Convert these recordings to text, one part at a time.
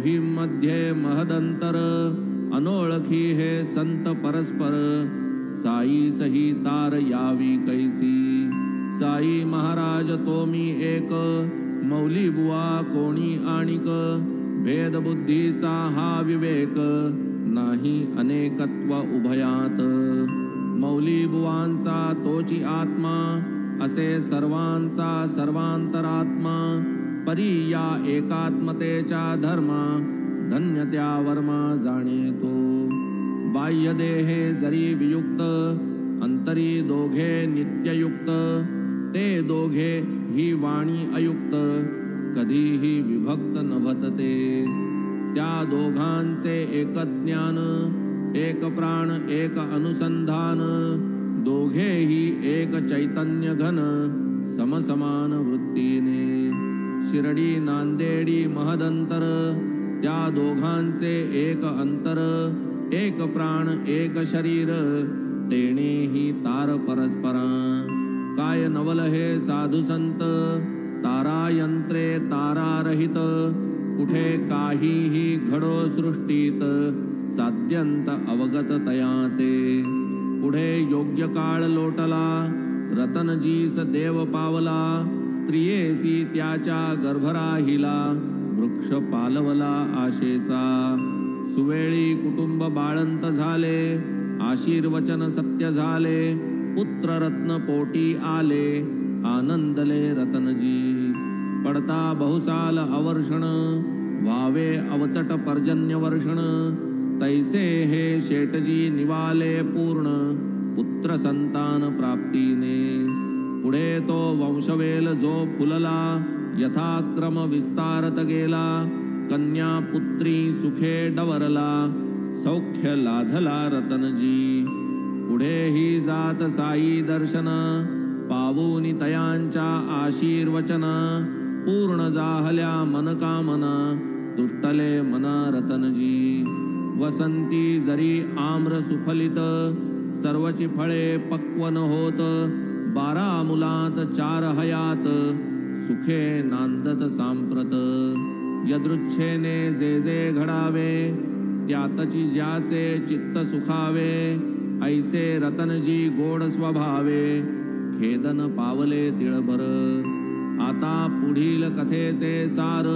दोहीमध्ये महदंतर अनोळखी हे संत परस्पर साई सही तार यावी कैसी साई महाराज तोमी एक मौली बुवा कोणी आणिक भेद बुद्धीचा हा विवेक नाही अनेकत्व उभयात मौली बुवांचा तोची आत्मा असे सर्वांचा सर्वांतरात्मा परी या एकात्मतेच्या धर्मा धन्य त्या वर्मा जाणे तो बाह्य देहे जरी वियुक्त अंतरी दोघे नित्ययुक्त ते दोघे ही वाणी अयुक्त कधीही विभक्त नभतते त्या दोघांचे एक ज्ञान एक प्राण एक अनुसंधान दोघेही एक चैतन्य घन समसमान वृत्तीने शिर्डी नांदेडी महदंतर त्या दोघांचे एक अंतर एक प्राण एक शरीर तेणेही तार परस्परा काय नवल हे साधु संत तारायंत्रे तारारहित कुठे काहीही घडो सृष्टीत साध्यंत अवगत तयाते पुढे योग्य काळ लोटला रतनजीस देव पावला स्त्रियेसी त्याच्या गर्भराहिला वृक्ष पालवला आशेचा सुवेळी कुटुंब बाळंत झाले आशीर्वचन सत्य झाले पुत्र रत्न पोटी आले आनंदले रतनजी पडता बहुसाल अवर्षण व्हावे अवचट पर्जन्य वर्षण तैसे हे शेटजी निवाले पूर्ण पुत्र संतान प्राप्तीने पुढे तो वंशवेल जो फुलला यथाक्रम विस्तारत गेला कन्या पुत्री सुखे डवरला सौख्य लाधला रतनजी पुढे ही जात साई दर्शन पावूनी तयांच्या आशीर्वचना पूर्ण जाहल्या मनकामना तुष्टले मना रतनजी वसंती जरी आम्र सुफलित सर्वची फळे पक्वन होत 12 मुलात 4 हयात सुखे नांदत सांप्रत यदृच्छेने जे जे घडावे त्यातची ज्याचे चित्त सुखावे ऐसे रतनजी गोड स्वभावे खेदन पावले तिळभर आता पुढील कथेचे सार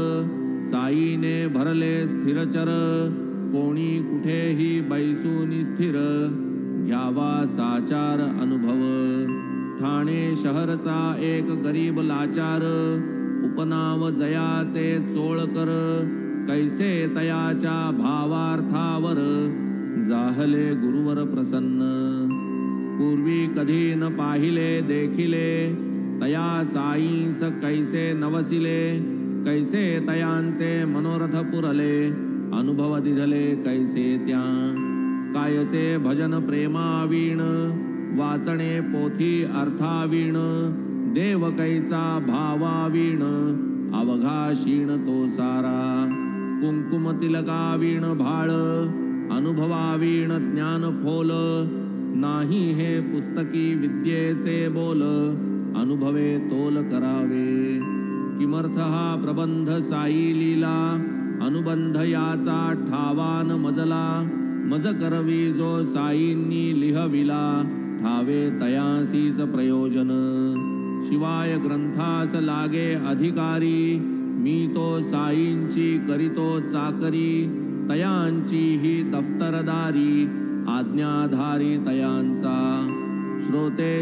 साईने भरले स्थिरचर कोणी कुठेही बैसूनी स्थिर घ्यावा साचार अनुभव ठाणे शहरचा एक गरीब लाचार उपनाव जयाचे चोळकर कैसे तयाच्या भावार्थावर जाहले गुरुवर प्रसन्न पूर्वी कधी न पाहिले देखिले तया साईंस कैसे नवसिले कैसे तयांचे मनोरथ पुरले अनुभव दिधले कैसे त्या कायसे भजन प्रेमावीण वाचणे पोथी अर्थावीण देव कैचा भावावीण अवघा शीण तो सारा कुंकुम तिलकावीण भाळ अनुभवावीण ज्ञान फोल नाही हे पुस्तकी विद्येचे बोल अनुभवे तोल करावे किमर्थ हा प्रबंध साई लीला अनुबंध याचा ठावान मजला मज करवी जो साईंनी लिहविला ठावे तयासीच प्रयोजन शिवाय ग्रंथास लागे अधिकारी मी तो साईंची करीतो चाकरी तयांची ही दफ्तरदारी आज्ञाधारी तयांचा श्रोते